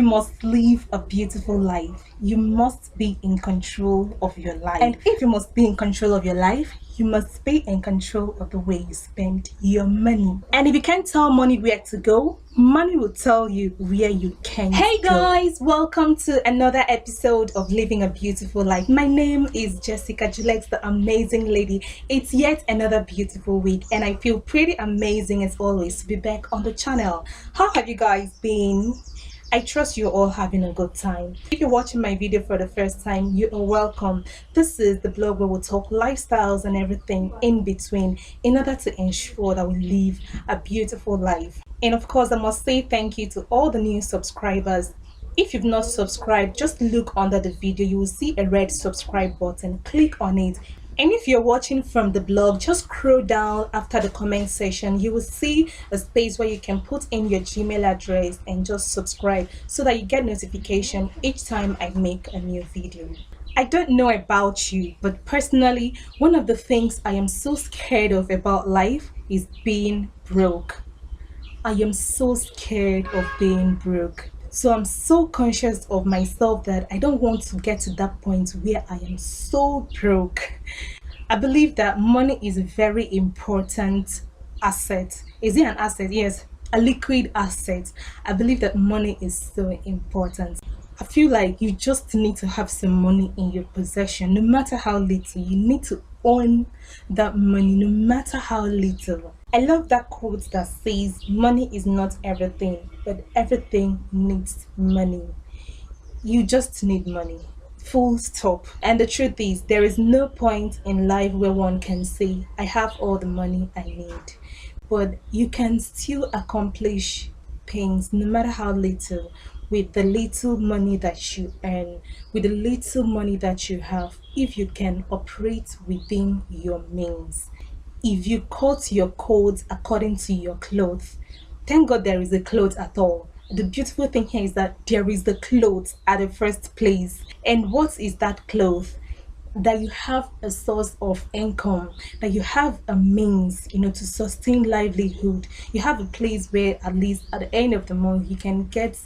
must live a beautiful life, you must be in control of your life. And if you must be in control of your life, you must be in control of the way you spend your money. And if you can't tell money where to go, money will tell you where you can go. Hey guys, welcome to another episode of Living a Beautiful Life. My name is Jessica Juliet, the amazing lady. It's yet another beautiful week and I feel pretty amazing as always to be back on the channel. How have you guys been? I trust you're all having a good time. If you're watching my video for the first time, you are welcome. This is the blog where we'll talk lifestyles and everything in between in order to ensure that we live a beautiful life. And of course, I must say thank you to all the new subscribers. If you've not subscribed, just look under the video. You will see a red subscribe button. Click on it. And if you're watching from the blog, just scroll down after the comment section. You will see a space where you can put in your Gmail address and just subscribe so that you get notification each time I make a new video. I don't know about you, but personally, one of the things I am so scared of about life is being broke. I am so scared of being broke. So I'm so conscious of myself that I don't want to get to that point where I am so broke. I believe that money is a very important asset. Is it an asset? Yes, a liquid asset. I believe that money is so important. I feel like you just need to have some money in your possession, no matter how little. You need to own that money, no matter how little. I love that quote that says, money is not everything, but everything needs money. You just need money. Full stop. And the truth is, there is no point in life where one can say, I have all the money I need. But you can still accomplish things, no matter how little, with the little money that you earn, with the little money that you have, if you can operate within your means. If you cut your coat according to your clothes, thank God there is a cloth at all. The beautiful thing here is that there is the clothes at the first place. And what is that cloth? That you have a source of income, that you have a means, to sustain livelihood. You have a place where at least at the end of the month you can get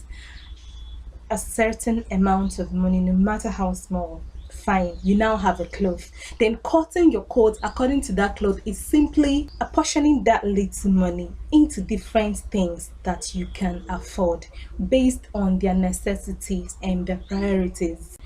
a certain amount of money, no matter how small. Fine, you now have a cloth. Then cutting your coat according to that cloth is simply apportioning that little money into different things that you can afford based on their necessities and their priorities.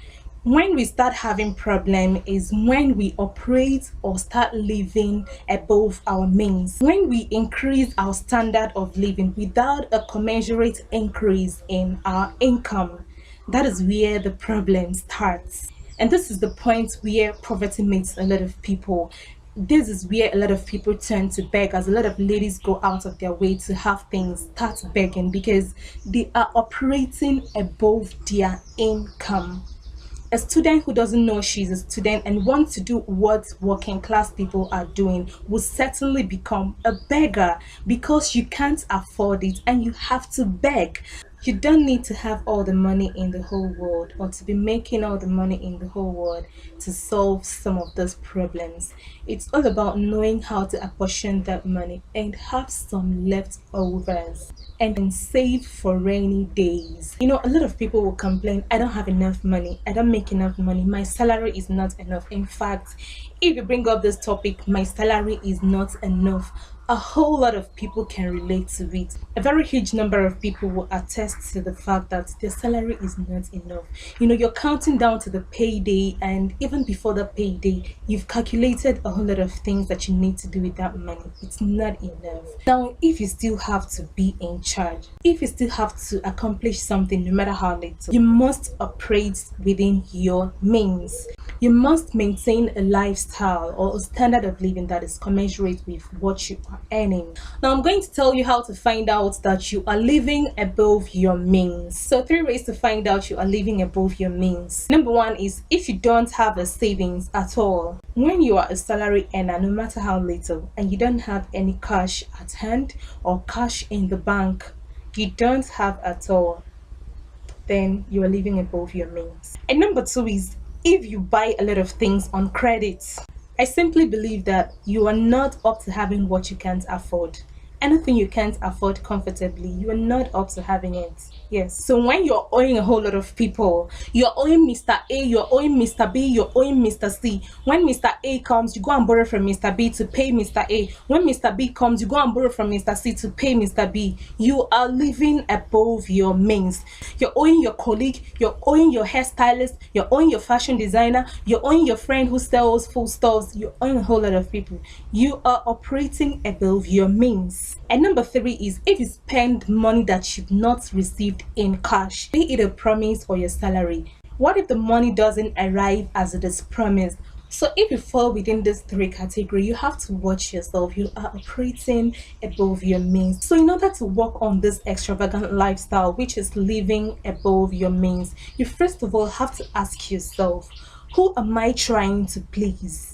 When we start having problem is when we operate or start living above our means. When we increase our standard of living without a commensurate increase in our income, that is where the problem starts. And this is the point where poverty meets a lot of people. This is where a lot of people turn to beg, as a lot of ladies go out of their way to have things, start begging because they are operating above their income. A student who doesn't know she's a student and wants to do what working class people are doing will certainly become a beggar because you can't afford it and you have to beg. You don't need to have all the money in the whole world or to be making all the money in the whole world to solve some of those problems. It's all about knowing how to apportion that money and have some leftovers and save for rainy days. A lot of people will complain, I don't have enough money, I don't make enough money, my salary is not enough. In fact, if you bring up this topic, my salary is not enough, a whole lot of people can relate to it. A very huge number of people will attest to the fact that their salary is not enough. You're counting down to the payday, and even before the payday, you've calculated a whole lot of things that you need to do with that money. It's not enough. Now, if you still have to be in charge, if you still have to accomplish something, no matter how little, you must operate within your means. You must maintain a lifestyle or a standard of living that is commensurate with what you are earning. Now I'm going to tell you how to find out that you are living above your means. So 3 ways to find out you are living above your means. Number 1 is if you don't have a savings at all. When you are a salary earner, no matter how little, and you don't have any cash at hand or cash in the bank, you don't have at all, then you are living above your means. And number 2 is if you buy a lot of things on credit. I simply believe that you are not up to having what you can't afford. Anything you can't afford comfortably, you are not up to having it. Yes. So when you're owing a whole lot of people, you're owing Mr. A, you're owing Mr. B, you're owing Mr. C. When Mr. A comes, you go and borrow from Mr. B to pay Mr. A. When Mr. B comes, you go and borrow from Mr. C to pay Mr. B. You are living above your means. You're owing your colleague, you're owing your hairstylist, you're owing your fashion designer, you're owing your friend who sells full stores, you're owing a whole lot of people. You are operating above your means. And number 3 is if you spend money that you've not received in cash, be it a promise or your salary. What if the money doesn't arrive as it is promised? So if you fall within this 3 category, you have to watch yourself. You are operating above your means. So in order to work on this extravagant lifestyle, which is living above your means, you first of all have to ask yourself, who am I trying to please?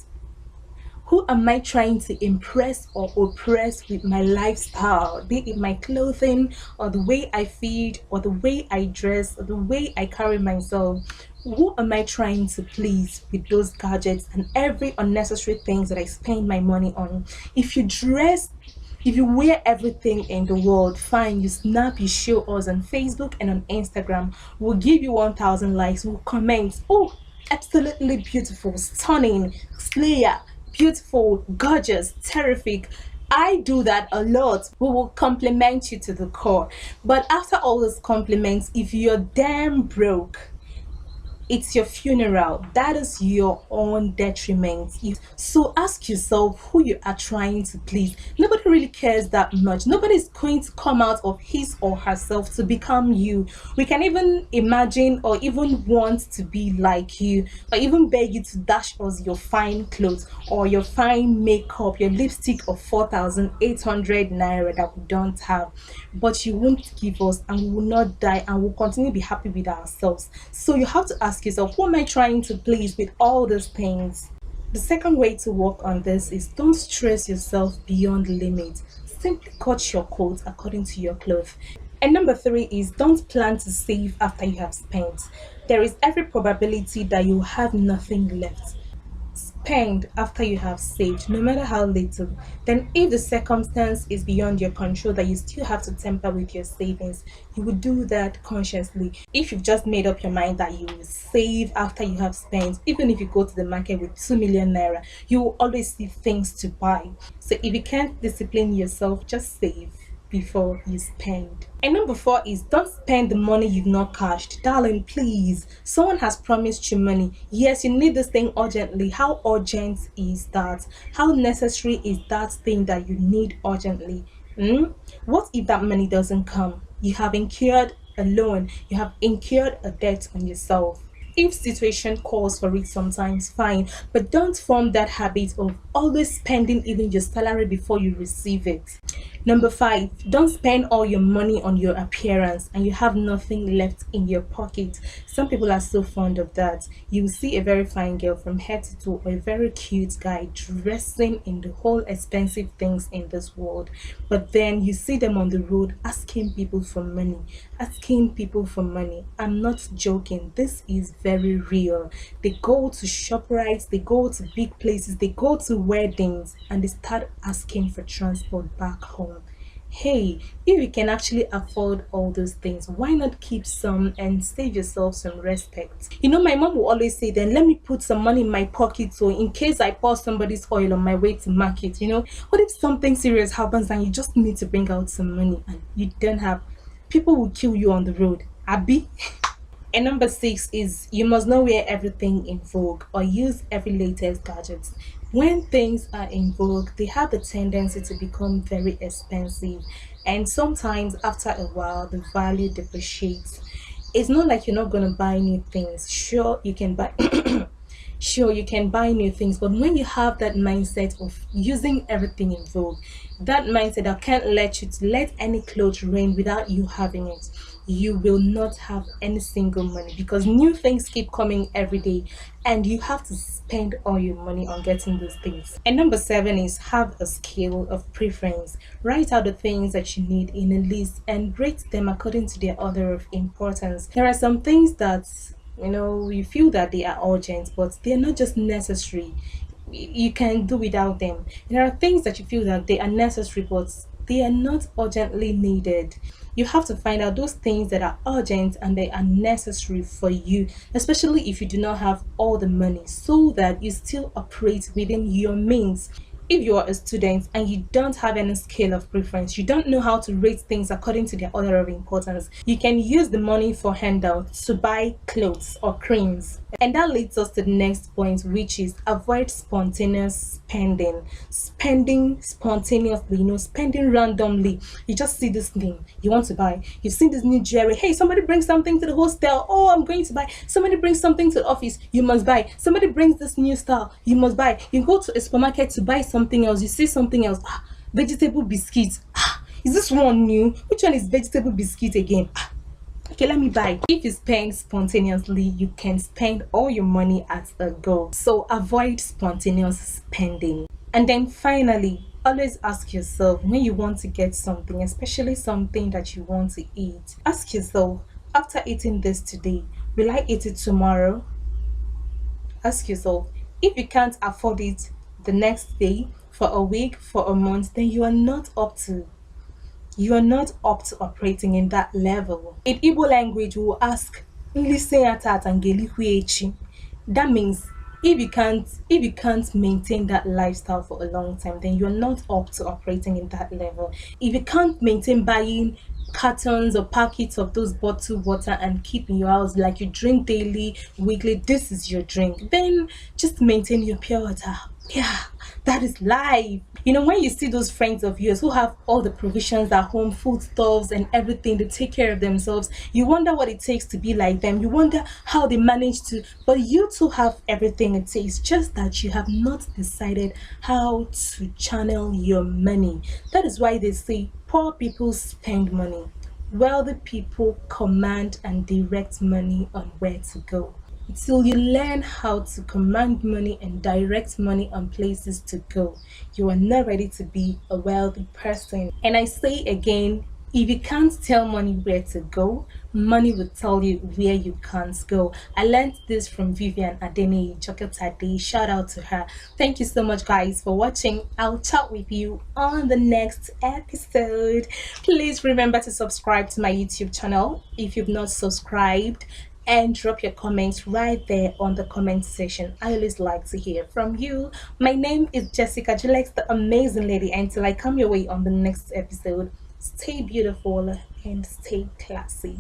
Who am I trying to impress or oppress with my lifestyle? Be it my clothing, or the way I feed, or the way I dress, or the way I carry myself. Who am I trying to please with those gadgets and every unnecessary things that I spend my money on? If you dress, if you wear everything in the world, fine, you snap, you show us on Facebook and on Instagram, we'll give you 1,000 likes, we'll comment, oh, absolutely beautiful, stunning, slayer, beautiful, gorgeous, terrific. I do that a lot. We will compliment you to the core. But after all those compliments, if you're damn broke, it's your funeral. That is your own detriment. So ask yourself who you are trying to please. Nobody really cares that much. Nobody is going to come out of his or herself to become you. We can even imagine or even want to be like you, or even beg you to dash us your fine clothes or your fine makeup, your lipstick of 4,800 naira that we don't have. But you won't give us, and we will not die, and we'll continue to be happy with ourselves. So you have to ask yourself, who am I trying to please with all these things? The second way to work on this is don't stress yourself beyond limit. Simply cut your coat according to your clothes. And number 3 is don't plan to save after you have spent. There is every probability that you have nothing left. Spend after you have saved, no matter how little. Then if the circumstance is beyond your control that you still have to temper with your savings, you would do that consciously. If you've just made up your mind that you will save after you have spent, even if you go to the market with 2 million naira, you will always see things to buy. So if you can't discipline yourself, just save before you spend. And number 4 is don't spend the money you've not cashed. Darling, please. Someone has promised you money. Yes, you need this thing urgently. How urgent is that? How necessary is that thing that you need urgently? What if that money doesn't come? You have incurred a loan. You have incurred a debt on yourself. If situation calls for it sometimes, fine, but don't form that habit of always spending even your salary before you receive it. Number 5, don't spend all your money on your appearance and you have nothing left in your pocket. Some people are so fond of that. You will see a very fine girl from head to toe, or a very cute guy dressing in the whole expensive things in this world, but then you see them on the road asking people for money. I'm not joking. This is very real. They go to ShopRite, they go to big places, they go to weddings, and they start asking for transport back home. Hey, if you can actually afford all those things, why not keep some and save yourself some respect? You know, my mom will always say, then let me put some money in my pocket so in case I pour somebody's oil on my way to market, what if something serious happens and you just need to bring out some money and you don't have? People will kill you on the road. Abby. And number 6 is you must not wear everything in vogue or use every latest gadget. When things are in vogue, they have the tendency to become very expensive, and sometimes after a while the value depreciates. It's not like you're not going to buy new things. Sure, you can buy sure, you can buy new things, but when you have that mindset of using everything in vogue, that mindset that can't let you to let any clothes rain without you having it, you will not have any single money, because new things keep coming every day and you have to spend all your money on getting those things. And number 7 is have a scale of preference. Write out the things that you need in a list and rate them according to their order of importance. There are some things that you feel that they are urgent, but they're not just necessary. You can do without them. There are things that you feel that they are necessary, but They are not urgently needed. You have to find out those things that are urgent and they are necessary for you, especially if you do not have all the money, so that you still operate within your means. If you are a student and you don't have any scale of preference, you don't know how to rate things according to their order of importance, you can use the money for handouts to buy clothes or creams. And that leads us to the next point, which is avoid spontaneous spending. Spending spontaneously, spending randomly. You just see this thing you want to buy. You've seen this new jewelry. Hey, somebody brings something to the hostel. Oh, I'm going to buy. Somebody brings something to the office. You must buy. Somebody brings this new style. You must buy. You go to a supermarket to buy something else. You see something else. Vegetable biscuits. Is this one new? Which one is vegetable biscuit again? Okay, let me buy. If you spend spontaneously, you can spend all your money at a go. So avoid spontaneous spending. And then finally, always ask yourself when you want to get something, especially something that you want to eat. Ask yourself, after eating this today, will I eat it tomorrow? Ask yourself, if you can't afford it the next day, for a week, for a month, then you are not up to operating in that level. In Igbo language, we will ask, "Nlise ya tata ngelikwe echi." That means if you can't maintain that lifestyle for a long time, then you're not up to operating in that level. If you can't maintain buying cartons or packets of those bottled water and keep in your house like you drink daily, weekly, this is your drink, then just maintain your pure water. Yeah, that is life. When you see those friends of yours who have all the provisions at home, foodstuffs and everything, they take care of themselves, you wonder what it takes to be like them. You wonder how they manage to, but you too have everything it takes, just that you have not decided how to channel your money. That is why they say poor people spend money, wealthy people command and direct money on where to go. Till you learn how to command money and direct money on places to go, you are not ready to be a wealthy person. And I say again, if you can't tell money where to go, money will tell you where you can't go. I learned this from Vivian Adeni Chokotade. Shout out to her. Thank you so much, guys, for watching. I'll chat with you on the next episode. Please remember to subscribe to my YouTube channel if you've not subscribed, and drop your comments right there on the comment section. I always like to hear from you. My name is Jessica Julex, the amazing lady. Until I come your way on the next episode, stay beautiful and stay classy.